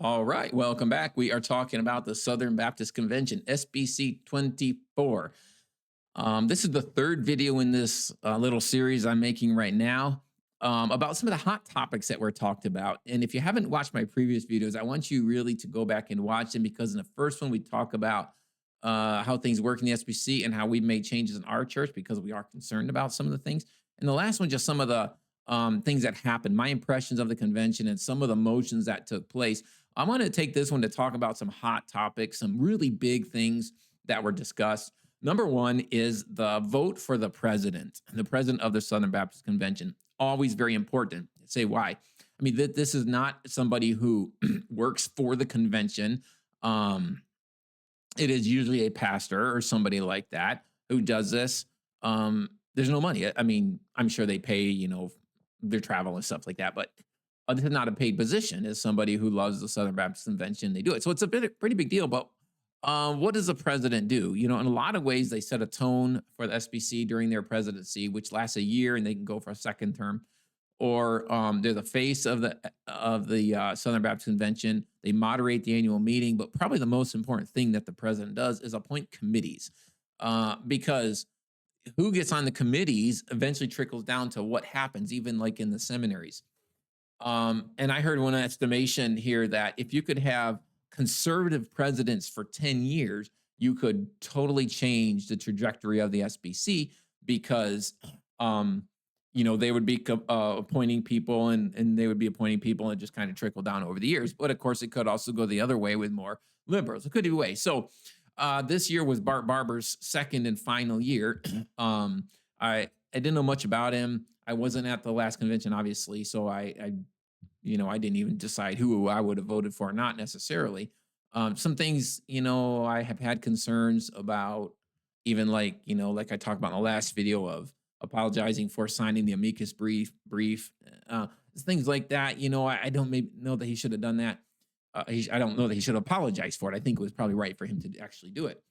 All right, welcome back. We are talking about the Southern Baptist Convention, SBC24. This is the third video in this little series I'm making right now about some of the hot topics that were talked about. And if you haven't watched my previous videos, I want you really to go back and watch them because in the first one, we talk about how things work in the SBC and how we made changes in our church because we are concerned about some of the things. And the last one, just some of the things that happened, my impressions of the convention and some of the motions that took place. I want to take this one to talk about some hot topics, some really big things that were discussed. Number one is the vote for the president of the Southern Baptist Convention. Always very important. Say why. I mean, this is not somebody who works for the convention. It is usually a pastor or somebody like that who does this. There's no money. I mean, I'm sure they pay, their travel and stuff like that, but this is not a paid position. As somebody who loves the Southern Baptist Convention, they do it. So it's pretty big deal. But what does the president do? In a lot of ways, they set a tone for the SBC during their presidency, which lasts a year, and they can go for a second term. Or they're the face of the Southern Baptist Convention. They moderate the annual meeting, but probably the most important thing that the president does is appoint committees, because who gets on the committees eventually trickles down to what happens, even like in the seminaries. And I heard one estimation here that if you could have conservative presidents for 10 years, you could totally change the trajectory of the SBC because, they would be appointing people and they would be appointing people and it just kind of trickle down over the years. But of course, it could also go the other way with more liberals. It could do way. So this year was Bart Barber's second and final year. I didn't know much about him. I wasn't at the last convention, obviously, so I didn't even decide who I would have voted for, not necessarily. Some things, I have had concerns about, even like I talked about in the last video of apologizing for signing the amicus brief, things like that. I don't maybe know that he should have done that. I don't know that he should apologize for it. I think it was probably right for him to actually do it.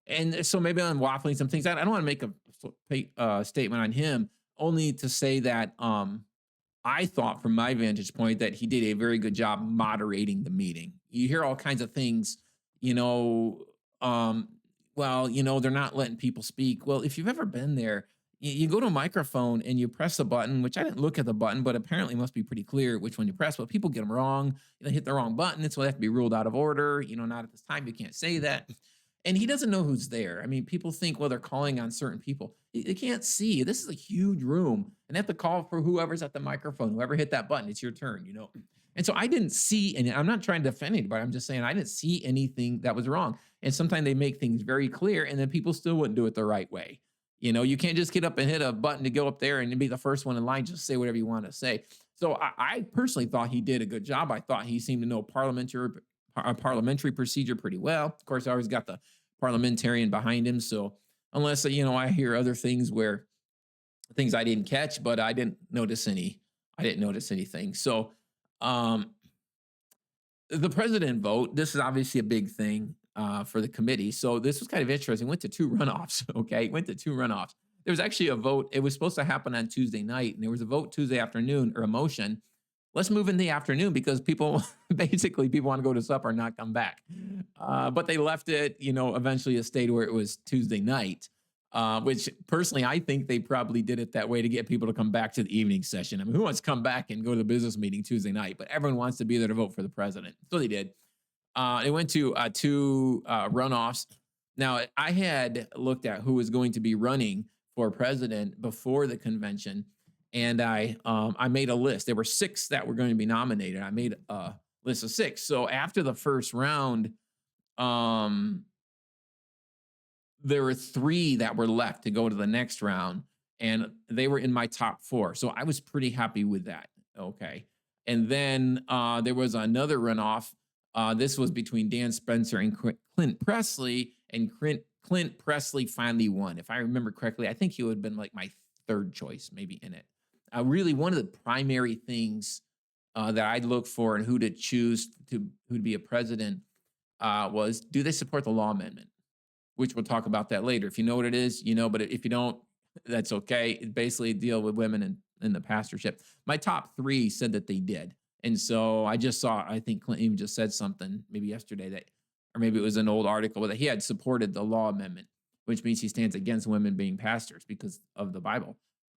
And so maybe I'm waffling some things out. I don't want to make a statement on him, only to say that I thought from my vantage point that he did a very good job moderating the meeting. You hear all kinds of things, they're not letting people speak. Well, if you've ever been there, you go to a microphone and you press a button, which I didn't look at the button, but apparently must be pretty clear which one you press. But people get them wrong. They hit the wrong button, and so they have to be ruled out of order. Not at this time. You can't say that. And he doesn't know who's there. I mean, people think, well, they're calling on certain people. They can't see. This is a huge room, and they have to call for whoever's at the microphone. Whoever hit that button, it's your turn. And so I didn't see any. I'm not trying to defend anybody. I'm just saying I didn't see anything that was wrong. And sometimes they make things very clear, and then people still wouldn't do it the right way. You can't just get up and hit a button to go up there and be the first one in line. Just say whatever you want to say. So I personally thought he did a good job. I thought he seemed to know parliamentary procedure pretty well. Of course, I always got the parliamentarian behind him. So unless, I hear other things where things I didn't catch, but I didn't notice anything. So the president vote, this is obviously a big thing for the committee. So this was kind of interesting. Went to two runoffs. Okay. Went to two runoffs. There was actually a vote. It was supposed to happen on Tuesday night, and there was a vote Tuesday afternoon, or a motion. Let's move in the afternoon because people want to go to supper and not come back. But they left it, eventually it stayed where it was Tuesday night, which personally, I think they probably did it that way to get people to come back to the evening session. I mean, who wants to come back and go to the business meeting Tuesday night? But everyone wants to be there to vote for the president. So they did. It went to two runoffs. Now, I had looked at who was going to be running for president before the convention, and I made a list. There were 6 that were going to be nominated. I made a list of 6. So after the first round, there were 3 that were left to go to the next round, and they were in my top 4. So I was pretty happy with that. Okay. And then there was another runoff. This was between Dan Spencer and Clint Pressley, and Clint Pressley finally won. If I remember correctly, I think he would have been like my third choice, maybe in it. Really, one of the primary things that I'd look for and who to choose who to be a president was, do they support the law amendment? Which we'll talk about that later. If you know what it is, but if you don't, that's okay. It basically deal with women in the pastorship. My top 3 said that they did. And so I just saw, I think Clint even just said something maybe yesterday that, or maybe it was an old article that he had supported the law amendment, which means he stands against women being pastors because of the Bible,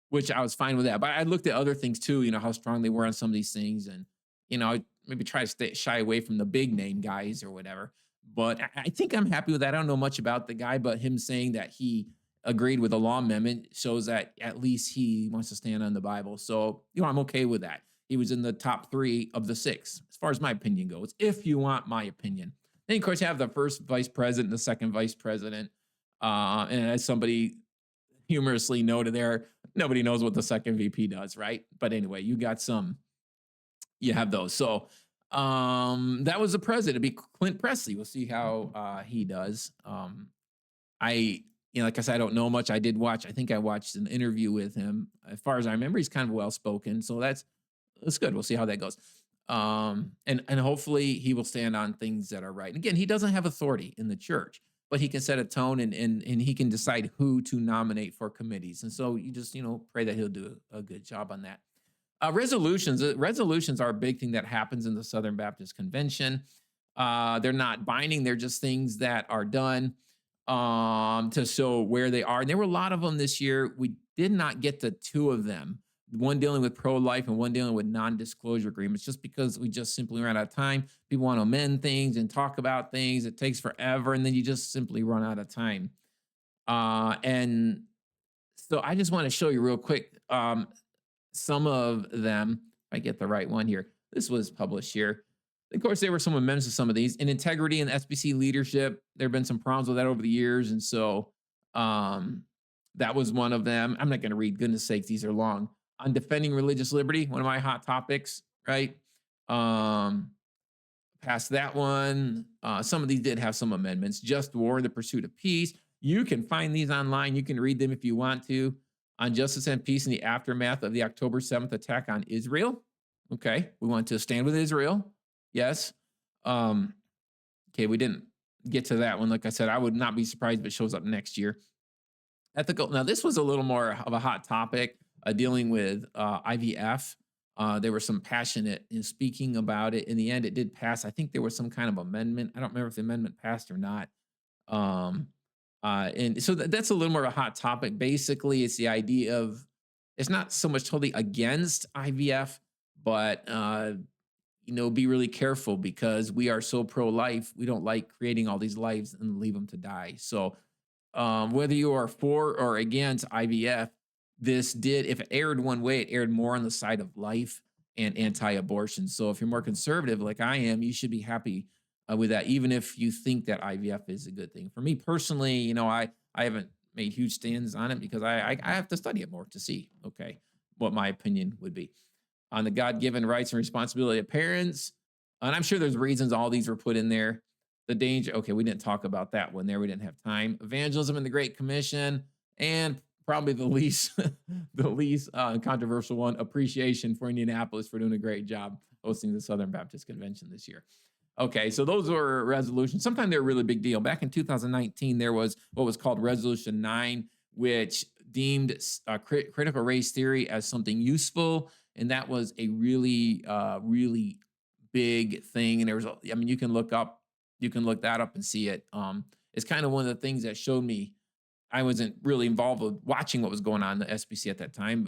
which I was fine with that. But I looked at other things too, how strong they were on some of these things. And, I maybe try to shy away from the big name guys or whatever. But I think I'm happy with that. I don't know much about the guy, but him saying that he agreed with the law amendment shows that at least he wants to stand on the Bible. So, I'm okay with that. He was in the top 3 of the 6, as far as my opinion goes, if you want my opinion. Then, of course, you have the first vice president, the second vice president. And as somebody humorously noted there, nobody knows what the second VP does, right? But anyway, you have those. So that was the president. It'd be Clint Pressley. We'll see how he does. I, like I said, I don't know much. I think I watched an interview with him. As far as I remember, he's kind of well spoken. So that's good. We'll see how that goes. And hopefully he will stand on things that are right. And again, he doesn't have authority in the church, but he can set a tone and he can decide who to nominate for committees. And so you just, pray that he'll do a good job on that. Resolutions are a big thing that happens in the Southern Baptist Convention. They're not binding. They're just things that are done to show where they are. And there were a lot of them this year. We did not get to 2 of them, one dealing with pro-life and one dealing with non-disclosure agreements, just because we just simply ran out of time. People want to amend things and talk about things. It takes forever, and then you just simply run out of time. And so I just want to show you real quick some of them. If I get the right one here. This was published here. Of course, there were some amendments to some of these. In integrity and SBC leadership, there have been some problems with that over the years. And so that was one of them. I'm not going to read, goodness sakes, these are long. On defending religious liberty, one of my hot topics, right? Past that one. Some of these did have some amendments. Just war, the pursuit of peace. You can find these online. You can read them if you want to. On justice and peace in the aftermath of the October 7th attack on Israel. Okay, we want to stand with Israel. Yes. Okay, we didn't get to that one. Like I said, I would not be surprised if it shows up next year. Ethical. Now, this was a little more of a hot topic, dealing with IVF. There was some passionate in speaking about it. In the end, it did pass. I think there was some kind of amendment. I don't remember if the amendment passed or not. And so that's a little more of a hot topic. Basically, it's the idea of, it's not so much totally against IVF, but be really careful because we are so pro-life. We don't like creating all these lives and leave them to die. So whether you are for or against IVF, if it aired one way, it aired more on the side of life and anti-abortion. So if you're more conservative like I am, you should be happy with that, even if you think that IVF is a good thing. For me personally, I haven't made huge stands on it because I have to study it more to see, what my opinion would be. On the God-given rights and responsibility of parents, and I'm sure there's reasons all these were put in there. The danger, we didn't talk about that one there. We didn't have time. Evangelism and the Great Commission, and probably the least controversial one, appreciation for Indianapolis for doing a great job hosting the Southern Baptist Convention this year. Okay, so those were resolutions. Sometimes they're a really big deal. Back in 2019, there was what was called Resolution 9, which deemed critical race theory as something useful. And that was a really, really big thing. And there was, you can look that up and see it. It's kind of one of the things that showed me I wasn't really involved with watching what was going on in the SBC at that time.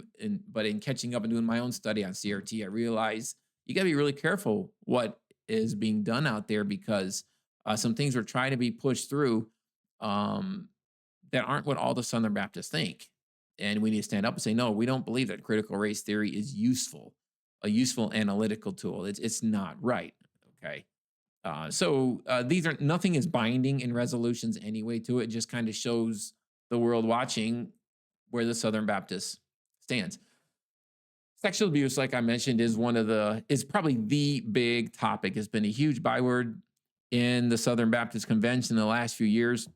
But in catching up and doing my own study on CRT, I realized you got to be really careful what is being done out there because some things were trying to be pushed through that aren't what all the Southern Baptists think. And we need to stand up and say, no, we don't believe that critical race theory is useful, a useful analytical tool. It's not right. Okay. So nothing is binding in resolutions anyway to it. It just kind of shows the world watching where the Southern Baptist stands. Sexual abuse, like I mentioned, is probably the big topic. It's been a huge byword in the Southern Baptist Convention in the last few years.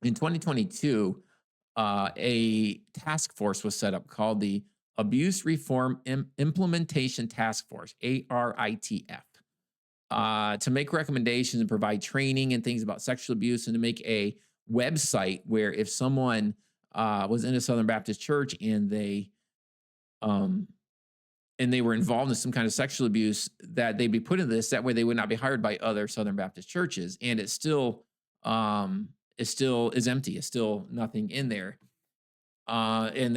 In 2022, a task force was set up called the Abuse Reform Implementation Task Force, ARITF, to make recommendations and provide training and things about sexual abuse, and to make a website where if someone was in a Southern Baptist church and they and they were involved in some kind of sexual abuse, that they'd be put in this. That way they would not be hired by other Southern Baptist churches. And it still is empty. It's still nothing in there. And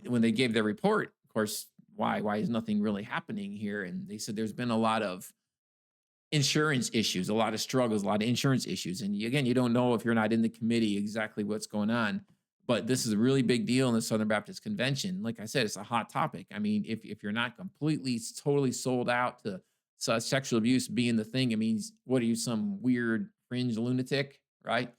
when they gave their report, of course, why is nothing really happening here? And they said there's been a lot of insurance issues, a lot of struggles, a lot of insurance issues. And again, you don't know if you're not in the committee exactly what's going on. But this is a really big deal in the Southern Baptist Convention. Like I said, it's a hot topic. I mean, if you're not completely, totally sold out to sexual abuse being the thing, it means, what are you, some weird fringe lunatic, right?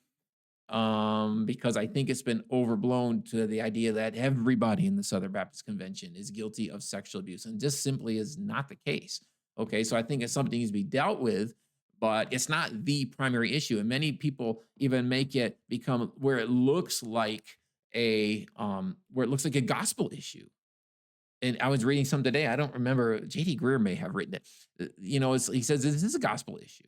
Because I think it's been overblown to the idea that everybody in the Southern Baptist Convention is guilty of sexual abuse, and just simply is not the case. Okay, so I think it's something that needs to be dealt with, but it's not the primary issue. And many people even make it become where it looks like a gospel issue. And I was reading some today. I don't remember. JD Greer may have written it. He says this is a gospel issue.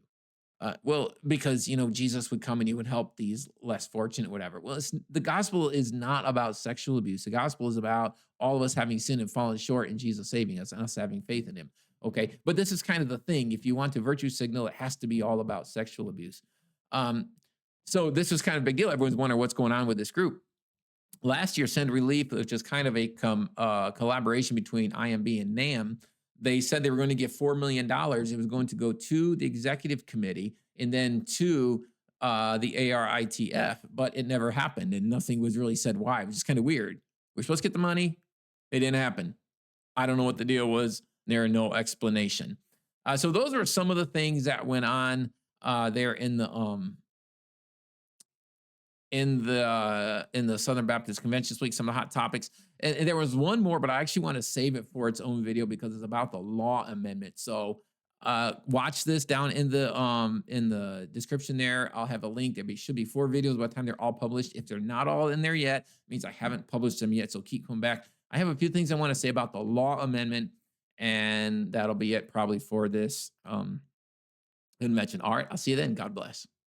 Well, because Jesus would come and he would help these less fortunate, whatever. Well, the gospel is not about sexual abuse. The gospel is about all of us having sinned and fallen short, and Jesus saving us and us having faith in him. Okay, but this is kind of the thing. If you want to virtue signal, it has to be all about sexual abuse. So this is kind of a big deal. Everyone's wondering what's going on with this group. Last year, Send Relief, which is kind of a collaboration between IMB and NAM, they said they were going to give $4 million. It was going to go to the executive committee and then to the ARITF, but it never happened, and nothing was really said why. It was just kind of weird. We're supposed to get the money. It didn't happen. I don't know what the deal was. There are no explanation. So those are some of the things that went on there in the Southern Baptist Convention this week. Some of the hot topics, and there was one more, but I actually want to save it for its own video because it's about the law amendment. So watch this down in the description there. I'll have a link. Should be 4 videos by the time they're all published. If they're not all in there yet, it means I haven't published them yet. So keep coming back. I have a few things I want to say about the law amendment, and that'll be it probably for this convention. All right, I'll see you then. God bless.